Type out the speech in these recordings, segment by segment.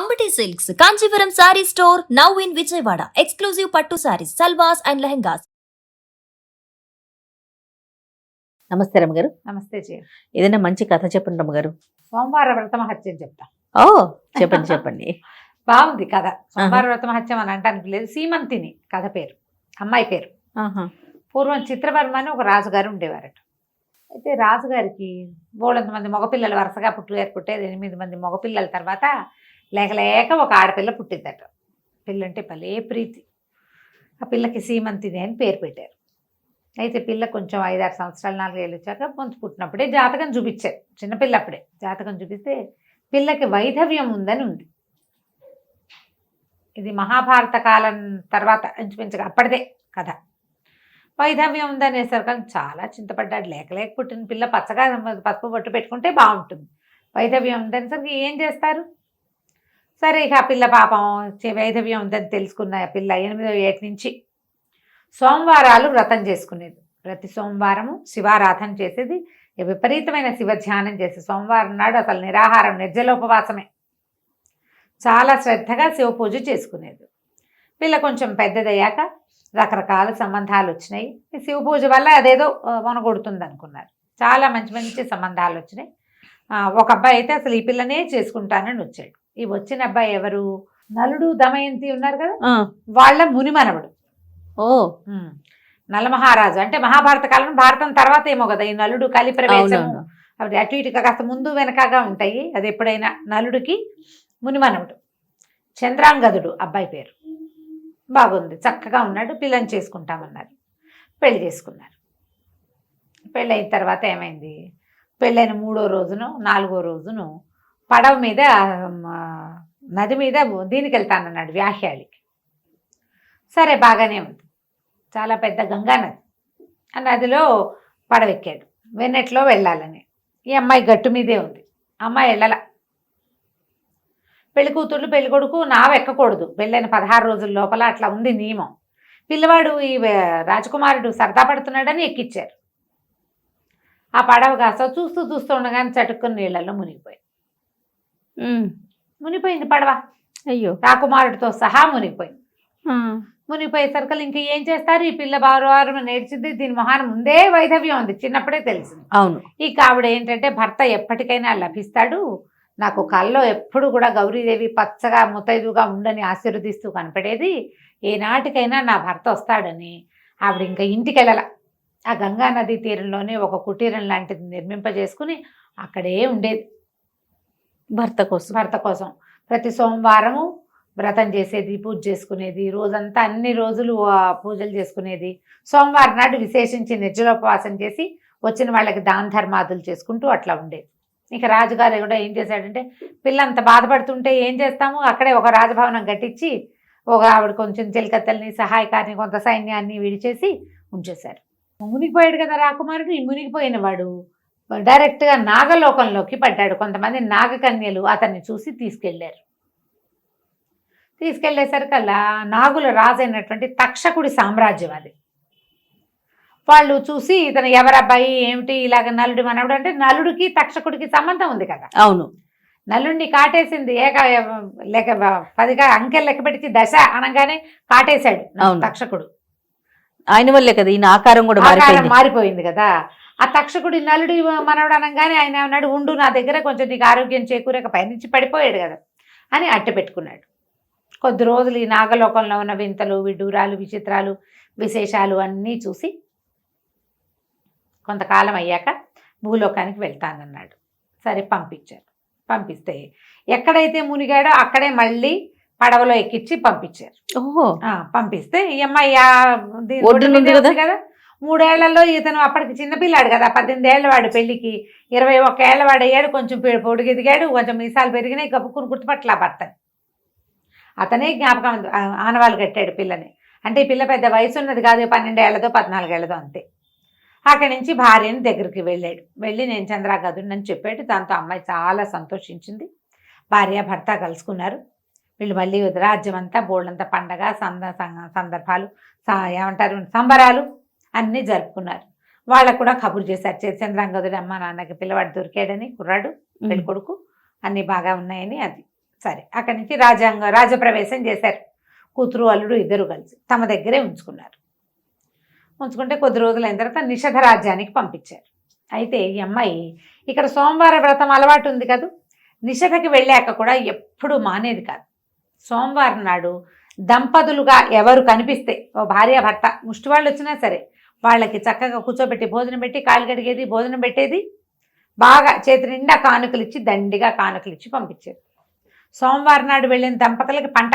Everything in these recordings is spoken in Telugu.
Amity Silks, Kanchipuram Saree Store, now in Vijayawada. Exclusive Pattu Sarees, Salwas and Lehengas. నమస్తే రమ్మగారు. నమస్తే జీ. ఏదైనా మంచి కథ చెప్పండి రమ్మగారు. సోమవార వ్రత మహత్యం చెప్తా. ఓ చెప్పండి చెప్పండి. బాగుంది కథ. సోమవార వ్రత మహత్యం అని అంటానికి లేదు, సీమంతిని కథ పేరు, అమ్మాయి పేరు. పూర్వం చిత్రవర్మ అని ఒక రాజుగారు ఉండేవారట. అయితే రాజుగారికి బోళంత మంది మగపిల్లలు వరుసగా పుట్టేది 8 మంది మగపిల్లల తర్వాత లేక ఒక ఆడపిల్ల పుట్టిందట. పిల్లంటే భలే ప్రీతి. ఆ పిల్లకి సీమంతిని అని పేరు పెట్టారు. అయితే పిల్ల కొంచెం 5-6 సంవత్సరాలు 4 ఏళ్ళు వచ్చాక పొంచి పుట్టినప్పుడే జాతకం చూపించారు. చిన్నపిల్ల అప్పుడే జాతకం చూపిస్తే పిల్లకి వైధవ్యం ఉందని ఉంది. ఇది మహాభారత కాలం తర్వాత ఇంచుమించుగా అప్పటిదే కథ. వైధవ్యం ఉందనేసరికి చాలా చింతపడ్డాడు. లేక పుట్టిన పిల్ల పచ్చగా పసుపు బొట్టు పెట్టుకుంటే బాగుంటుంది. వైధవ్యం ఉందనేసరికి ఏం చేస్తారు? సరే ఇక ఆ పిల్ల పాపం వైధవ్యం ఉందని తెలుసుకున్న పిల్ల 8వ ఏటి నుంచి సోమవారాలు వ్రతం చేసుకునేది. ప్రతి సోమవారము శివారాధన చేసేది, విపరీతమైన శివధ్యానం చేసేది. సోమవారం నాడు అసలు నిరాహారం, నిర్జలోపవాసమే. చాలా శ్రద్ధగా శివ పూజ చేసుకునేది. పిల్ల కొంచెం పెద్దదయ్యాక రకరకాల సంబంధాలు వచ్చినాయి. ఈ శివ పూజ వల్ల అదేదో మొనగొడుతుంది అనుకున్నారు. చాలా మంచి మంచి సంబంధాలు వచ్చినాయి. ఒక అబ్బాయి అయితే అసలు ఈ పిల్లనే చేసుకుంటానని వచ్చాడు. ఈ వచ్చిన అబ్బాయి ఎవరు? నలుడు దమయంతి ఉన్నారు కదా, వాళ్ళ మునిమనవుడు. ఓ నలమహారాజు అంటే మహాభారత కాలం, భారతం తర్వాత ఏమో కదా ఈ నలుడు కలి ప్రవేశము, అవి అటు ఇటుగా కాస్త ముందు వెనకగా ఉంటాయి. అది ఎప్పుడైనా నలుడికి మునిమనవుడు. చంద్రాంగదుడు అబ్బాయి పేరు. బాగుంది, చక్కగా ఉన్నాడు. పిల్లని చేసుకుంటామన్నారు. పెళ్లి చేసుకున్నారు. పెళ్ళైన తర్వాత ఏమైంది? పెళ్ళైన 3వ రోజును 4వ రోజును పడవ మీద నది మీద దీనికి వెళ్తానన్నాడు, వ్యాహ్యాళికి. సరే బాగానే ఉంది. చాలా పెద్ద గంగా నది. ఆ నదిలో పడవెక్కాడు. వెన్నెట్లో వెళ్ళాలని. ఈ అమ్మాయి గట్టు మీదే ఉంది. అమ్మాయి వెళ్ళాల. పెళ్లి కూతుళ్ళు పెళ్లి కొడుకు నావ ఎక్కకూడదు. పెళ్ళైన 16 రోజుల లోపల అట్లా ఉంది నియమం. పిల్లవాడు ఈ రాజకుమారుడు సరదా పడుతున్నాడని ఎక్కిచ్చారు. ఆ పడవ కాస్త చూస్తూ ఉండగానే చటుక్కుని నీళ్ళల్లో మునిగిపోయింది పడవ. అయ్యో, రాకుమారుడితో సహా మునిగిపోయింది. మునిగిపోయేసరికి ఇంక ఏం చేస్తారు? ఈ పిల్ల బారు నేర్చింది. దీని మొహాన ముందే వైధవ్యం ఉంది, చిన్నప్పుడే తెలిసింది. అవును. ఈ ఆవిడ ఏంటంటే భర్త ఎప్పటికైనా లభిస్తాడు, నాకు కల్లో ఎప్పుడు కూడా గౌరీదేవి పచ్చగా ముత్తైదుగా ఉండని ఆశీర్వదిస్తూ కనపడేది, ఏనాటికైనా నా భర్త వస్తాడని ఆవిడ ఇంకా ఇంటికి వెళ్ళాల. ఆ గంగా నదీ తీరంలోనే ఒక కుటీరం లాంటిది నిర్మింపజేసుకుని అక్కడే ఉండేది భర్త కోసం. ప్రతి సోమవారము వ్రతం చేసేది, పూజ చేసుకునేది. రోజంతా అన్ని రోజులు పూజలు చేసుకునేది. సోమవారం నాడు విశేషించి నిర్జలోపవాసం చేసి వచ్చిన వాళ్ళకి దాన ధర్మాదులు చేసుకుంటూ అట్లా ఉండేది. ఇక రాజుగారు కూడా ఏం చేశాడంటే, పిల్ల అంత బాధపడుతుంటే ఏం చేస్తాము, అక్కడే ఒక రాజభవనం కట్టించి ఒక ఆవిడ కొంచెం చిలకత్తల్ని సహాయకారిని కొంత సైన్యాన్ని విడిచేసి ఉంచేశారు. మునిగిపోయాడు కదా రాకుమారుడు. ఈ మునిగిపోయిన వాడు డైరెక్ట్గా నాగలోకంలోకి పడ్డాడు. కొంతమంది నాగకన్యలు అతన్ని చూసి తీసుకెళ్లేసరికల్లా నాగుల రాజైనటువంటి తక్షకుడి సామ్రాజ్యం అది. వాళ్ళు చూసి ఇతను ఎవరబ్బాయి ఏమిటి ఇలాగ నలుడి మనవడు అంటే, నలుడికి తక్షకుడికి సంబంధం ఉంది కదా. అవును. నలుడిని కాటేసింది లేక 10గా అంకెలు లెక్క పెట్టి దశ అనగానే కాటేశాడు తక్షకుడు. ఆయన వల్లే కదా ఈయన ఆకారం కూడా మారిపోయింది కదా. ఆ తక్షకుడి నలుడి మనవడు అనగానే ఆయన అన్నాడు, ఉండు నా దగ్గర కొంచెం నీకు ఆరోగ్యం చేకూరక పైనుంచి పడిపోయాడు కదా అని అట్ట పెట్టుకున్నాడు. కొద్ది రోజులు ఈ నాగలోకంలో ఉన్న వింతలు, విడ్డూరాలు, విచిత్రాలు, విశేషాలు అన్నీ చూసి కొంతకాలం అయ్యాక భూలోకానికి వెళ్తానన్నాడు. సరే పంపించారు. పంపిస్తే ఎక్కడైతే మునిగాడో అక్కడే మళ్ళీ పడవలో ఎక్కించి పంపించారు. పంపిస్తే ఈ అమ్మాయి కదా 3 ఏళ్లలో ఇతను అప్పటికి చిన్నపిల్లాడు కదా, 18 ఏళ్ల వాడు. పెళ్లికి 21 ఏళ్ల వాడు అయ్యాడు. కొంచెం పొడుగు ఎదిగాడు, కొంచెం మీసాలు పెరిగినాయి. గబ్బుకుని గుర్తుపట్ల భర్తని. అతనే జ్ఞాపకం ఆనవాళ్ళు కట్టాడు పిల్లని. అంటే ఈ పిల్ల పెద్ద వయసు ఉన్నది కాదు, 12 ఏళ్లదో 14 ఏళ్లదో అంతే. అక్కడి నుంచి భార్యని దగ్గరికి వెళ్ళి నేను చంద్రాగదుడిని చెప్పాడు. దాంతో అమ్మాయి చాలా సంతోషించింది. భార్య భర్త కలుసుకున్నారు. వీళ్ళు మళ్ళీ రాజ్యం అంతా బోళ్ళంతా పండగ సందర్భాలు ఏమంటారు సంబరాలు అన్నీ జరుపుకున్నారు. వాళ్ళకు కూడా కబురు చేశారు. చంద్రాంగదుడి అమ్మ నాన్నకి పిల్లవాడు దొరికాడని, కుర్రాడు పెళ్లి కొడుకు, అన్నీ బాగా ఉన్నాయని. అది సరే అక్కడి నుంచి రాజప్రవేశం చేశారు. కూతురు అల్లుడు ఇద్దరు కలిసి తమ దగ్గరే ఉంచుకుంటే కొద్ది రోజులు అయిన తర్వాత నిషధ రాజ్యానికి పంపించారు. అయితే ఈ అమ్మాయి ఇక్కడ సోమవార వ్రతం అలవాటు ఉంది కదా, నిషధకి వెళ్ళాక కూడా ఎప్పుడూ మానేది కాదు. సోమవారం నాడు దంపతులుగా ఎవరు కనిపిస్తే, ఓ భార్య భర్త ముష్టి వాళ్ళు వచ్చినా సరే వాళ్ళకి చక్కగా కూర్చోబెట్టి భోజనం పెట్టి కాళ్ళు కడిగేది, భోజనం పెట్టేది, బాగా చేతి నిండా కానుకలు ఇచ్చి దండిగా కానుకలు ఇచ్చి పంపించేది. సోమవారం నాడు వెళ్ళిన దంపతులకి పంట.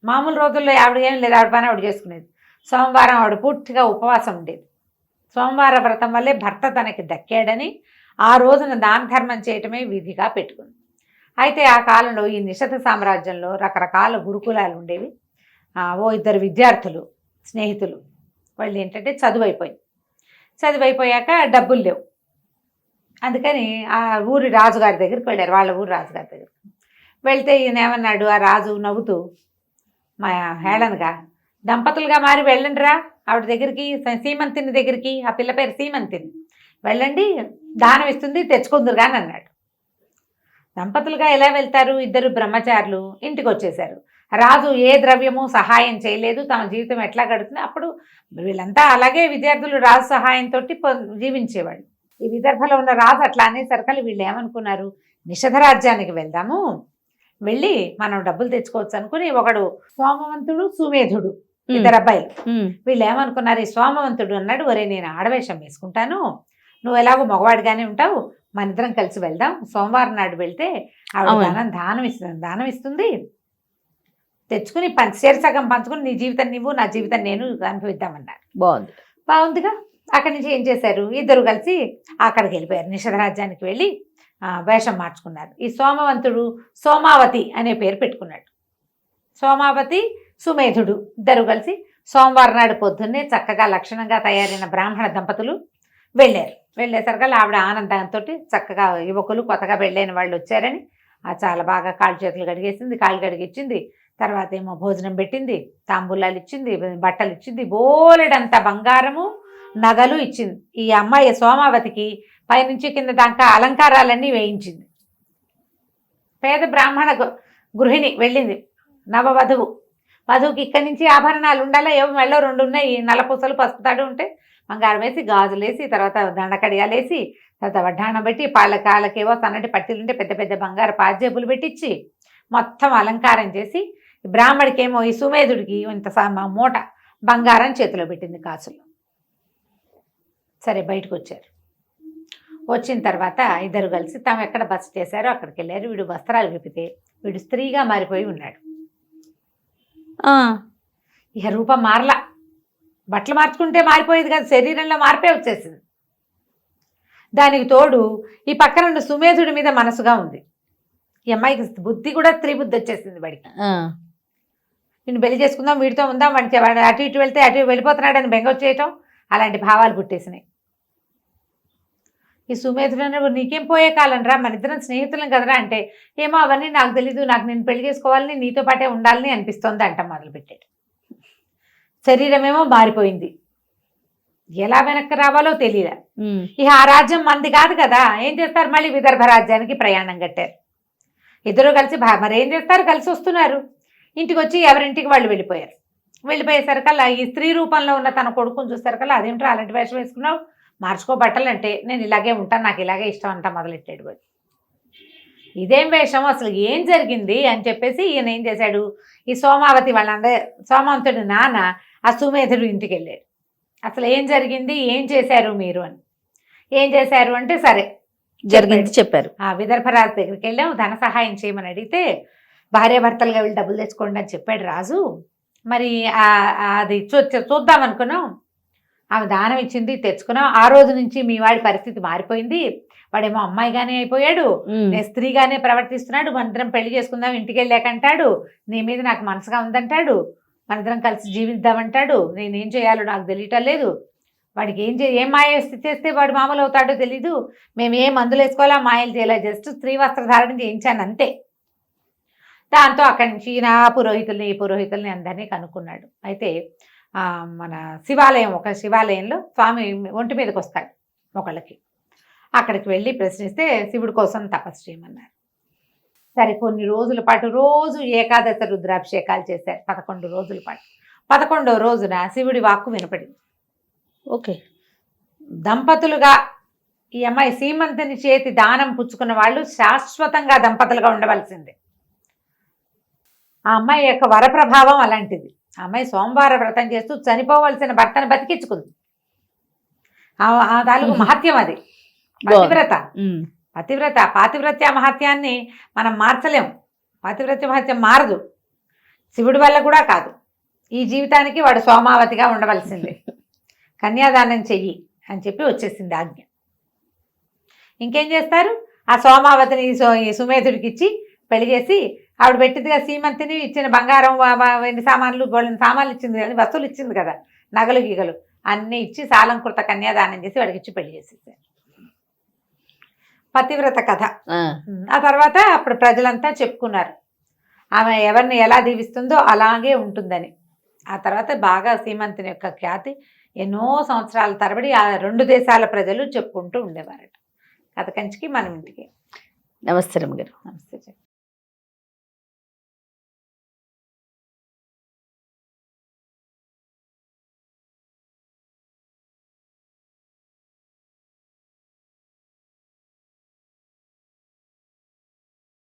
మామూలు రోజుల్లో ఆవిడ ఏం లేదు, ఆవిడ పని ఆవిడ చేసుకునేది. సోమవారం ఆవిడ పూర్తిగా ఉపవాసం ఉండేది. సోమవార వ్రతం వల్లే భర్త తనకి దక్కాడని ఆ రోజున దాన ధర్మం చేయటమే విధిగా పెట్టుకుంది. అయితే ఆ కాలంలో ఈ నిషధ సామ్రాజ్యంలో రకరకాల గురుకులాలు ఉండేవి. ఓ ఇద్దరు విద్యార్థులు స్నేహితులు వాళ్ళు ఏంటంటే చదువైపోయాక డబ్బులు లేవు. అందుకని ఆ ఊరి రాజుగారి దగ్గరికి వెళ్ళారు. వాళ్ళ ఊరు రాజుగారి దగ్గరికి వెళ్తే ఈయన ఏమన్నాడు, ఆ రాజు నవ్వుతూ మా హేళనగా, దంపతులుగా మారి వెళ్ళండిరా ఆవిడ దగ్గరికి, సీమంతిని దగ్గరికి, ఆ పిల్ల పేరు సీమంతిని, వెళ్ళండి దానం ఇస్తుంది తెచ్చుకుందురుగా అని అన్నాడు. దంపతులుగా ఎలా వెళ్తారు? ఇద్దరు బ్రహ్మచారులు ఇంటికి వచ్చేశారు. రాజు ఏ ద్రవ్యము సహాయం చేయలేదు. తమ జీవితం ఎట్లా గడుతుంది? అప్పుడు వీళ్ళంతా అలాగే విద్యార్థులు రాజు సహాయంతో జీవించేవాళ్ళు. ఈ విదర్భలో ఉన్న రాజు అట్లా అనేసరికి వీళ్ళు ఏమనుకున్నారు, నిషధ రాజ్యానికి వెళ్దాము, వెళ్ళి మనం డబ్బులు తెచ్చుకోవచ్చు అనుకుని ఒకడు సోమవంతుడు, సుమేధుడు, ఇద్దరు అబ్బాయిలు. వీళ్ళు ఏమనుకున్నారు, ఈ సోమవంతుడు అన్నాడు, ఒరే నేను ఆడవేషం వేసుకుంటాను, నువ్వు ఎలాగో మగవాడిగానే ఉంటావు, మన ఇద్దరం కలిసి వెళ్దాం, సోమవారం నాడు వెళ్తే ఆవిడ దానం ఇస్తుంది తెచ్చుకుని సగం పంచుకుని నీ జీవితం నువ్వు నా జీవితం నేను అనుభవిద్దామన్నారు. బాగుందిగా. అక్కడి నుంచి ఏం చేశారు, ఇద్దరు కలిసి అక్కడికి వెళ్ళిపోయారు. నిషధ రాజ్యానికి వెళ్ళి వేషం మార్చుకున్నారు. ఈ సోమవంతుడు సోమావతి అనే పేరు పెట్టుకున్నాడు. సోమావతి సుమేధుడు ఇద్దరు కలిసి సోమవారం నాడు పొద్దున్నే చక్కగా లక్షణంగా తయారైన బ్రాహ్మణ దంపతులు వెళ్ళేసరికి ఆవిడ ఆనందంతో చక్కగా యువకులు కొత్తగా పెళ్ళైన వాళ్ళు వచ్చారని చాలా బాగా కాళ్ళు చేతులు కడిగిచ్చింది. తర్వాత ఏమో భోజనం పెట్టింది, తాంబూలాలు ఇచ్చింది, బట్టలు ఇచ్చింది, బోలెడంత బంగారము నగలు ఇచ్చింది. ఈ అమ్మాయి సోమావతికి పైనుంచి కింద దాకా అలంకారాలన్నీ వేయించింది. పేద బ్రాహ్మణ గృహిణి వెళ్ళింది, వధువుకి ఇక్కడి నుంచి ఆభరణాలు ఉండాలా, ఏవో మెళ్ళో 2 ఉన్నాయి, నల్లపూసలు పసుపు తాడు ఉంటే బంగారం వేసి, గాజులు వేసి, తర్వాత దండకడియాలు వేసి, తర్వాత వడ్డాణం పెట్టి, కాళ్ళకేవో సన్నటి పట్టీలుంటే పెద్ద పెద్ద బంగారు పాజేబులు పెట్టించి మొత్తం అలంకారం చేసి, బ్రాహ్మడికేమో ఈ సుమేధుడికి ఇంత మూట బంగారం చేతిలో పెట్టింది కాసులు. సరే బయటకు వచ్చారు. వచ్చిన తర్వాత ఇద్దరు కలిసి తాము ఎక్కడ బస చేశారో అక్కడికి వెళ్ళారు. వీడు వస్త్రాలు విప్పితే వీడు స్త్రీగా మారిపోయి ఉన్నాడు. ఇక రూపం మారలా, బట్టలు మార్చుకుంటే మారిపోయేది కాదు, శరీరంలో మార్పే వచ్చేసింది. దానికి తోడు ఈ పక్కన సుమేధుడి మీద మనసుగా ఉంది. ఈ అమ్మాయికి బుద్ధి కూడా స్త్రీ బుద్ధి వచ్చేసింది. వాడికి నేను పెళ్లి చేసుకుందాం, వీడితో ఉందాం, వాడు అటు ఇటు వెళ్తే అటు వెళ్ళిపోతున్నాడని బెంగొచ్చేయటం, అలాంటి భావాలు పుట్టేసినాయి. ఈ సుమేధుడు నీకేం పోయే కాలం రా, మన ఇద్దరం స్నేహితులం కదరా అంటే, ఏమో అవన్నీ నాకు తెలీదు, నాకు నేను పెళ్లి చేసుకోవాలని, నీతో పాటే ఉండాలని అనిపిస్తోంది అంట మొదలుపెట్టాడు. శరీరమేమో మారిపోయింది, ఎలా వెనక్కి రావాలో తెలియదు. ఇక ఆ రాజ్యం మంది కాదు కదా, ఏం చేస్తారు, మళ్ళీ విదర్భ రాజ్యానికి ప్రయాణం కట్టారు. ఇద్దరు కలిసి మరేం చేస్తారు, కలిసి వస్తున్నారు. ఇంటికి వచ్చి ఎవరింటికి వాళ్ళు వెళ్ళిపోయేసరికల్లా ఈ స్త్రీ రూపంలో ఉన్న తన కొడుకుని చూసేసరికల్లా, అదేంటో అలాంటి వేషం వేసుకున్నావు, మార్చుకో బట్టలు అంటే, నేను ఇలాగే ఉంటాను, నాకు ఇలాగే ఇష్టం అంతా మొదలెట్టాడు. వాడు ఇదేం వేషం, అసలు ఏం జరిగింది అని చెప్పేసి ఈయన ఏం చేశాడు, ఈ సోమావతి సోమవంతుడి నాన్న ఆ సుమేధుడు ఇంటికి వెళ్ళాడు. అసలు ఏం జరిగింది, ఏం చేశారు మీరు అని. ఏం చేశారు అంటే సరే జరిగింది చెప్పారు. ఆ విదర్భరాజు దగ్గరికి వెళ్ళాం, ధన సహాయం చేయమని అడిగితే భార్యాభర్తలుగా వెళ్ళి డబ్బులు తెచ్చుకోండి అని చెప్పాడు రాజు. మరి అది చూద్దాం అనుకున్నాం, ఆమె దానం ఇచ్చింది, తెచ్చుకున్నాం. ఆ రోజు నుంచి మీ వాడి పరిస్థితి మారిపోయింది, వాడేమో అమ్మాయిగానే అయిపోయాడు, నేను స్త్రీగానే ప్రవర్తిస్తున్నాడు, మనిద్దరం పెళ్లి చేసుకుందాం ఇంటికి వెళ్ళాకంటాడు, నీ మీద నాకు మనసుగా ఉందంటాడు, మనిద్దరం కలిసి జీవిద్దామంటాడు, నేనేం చేయాలో నాకు తెలియటం లేదు, వాడికి ఏం మాయ చేస్తే వాడు మామూలు అవుతాడో తెలీదు, మేము ఏ మందులు వేసుకోవాలా, మాయలు చేయాలా, జస్ట్ స్త్రీ వస్త్రధారణ చేయించాను అంతే. దాంతో అక్కడి నుంచి ఈ పురోహితుల్ని అందరినీ కనుక్కున్నాడు. అయితే మన ఒక శివాలయంలో స్వామి ఒంటి మీదకి వస్తాడు ఒకళ్ళకి, అక్కడికి వెళ్ళి ప్రశ్నిస్తే శివుడి కోసం తపస్సు చేయమన్నారు. సరే కొన్ని రోజుల పాటు రోజు ఏకాదశ రుద్రాభిషేకాలు చేశారు 11 రోజుల పాటు. 11వ రోజున శివుడి వాక్కు వినపడింది. ఓకే. దంపతులుగా ఈ అమ్మాయి సీమంతుని చేతి దానం పుచ్చుకున్న వాళ్ళు శాశ్వతంగా దంపతులుగా ఉండవలసిందే. ఆ అమ్మాయి యొక్క వరప్రభావం అలాంటిది. ఆ అమ్మాయి సోమవార వ్రతం చేస్తూ చనిపోవలసిన భర్తను బతికించుకుంది. ఆ తాలూకు మహత్యం అది. పతివ్రత ఉమ్. పాతివ్రత్య మహత్యాన్ని మనం మార్చలేం. పాతివ్రత్య మహత్యం మారదు, శివుడి వల్ల కూడా కాదు. ఈ జీవితానికి వాడు సోమావతిగా ఉండవలసిందే. కన్యాదానం చెయ్యి అని చెప్పి వచ్చేసింది ఆజ్ఞ. ఇంకేం చేస్తారు, ఆ సోమావతిని ఈ సుమేధుడికి ఇచ్చి పెళ్లి చేసి ఆవిడ పెట్టిందిగా సీమంతిని ఇచ్చిన బంగారం వెండి సామాన్లు గోల్డెన్ సామాన్లు ఇచ్చింది కదా, వస్తువులు ఇచ్చింది కదా, నగలు గీగలు అన్నీ ఇచ్చి సాలంకృత కన్యాదానం చేసి వాడికి ఇచ్చి పెళ్లి చేసేసారు. పతివ్రత కథ. ఆ తర్వాత అప్పుడు ప్రజలంతా చెప్పుకున్నారు ఆమె ఎవరిని ఎలా దీవిస్తుందో అలాగే ఉంటుందని. ఆ తర్వాత బాగా సీమంతుని యొక్క ఖ్యాతి ఎన్నో సంవత్సరాల తరబడి ఆ 2 దేశాల ప్రజలు చెప్పుకుంటూ ఉండేవారట. కథ కంచికి మనం ఇంటికి. నమస్తే రమ్మగారు. నమస్తే.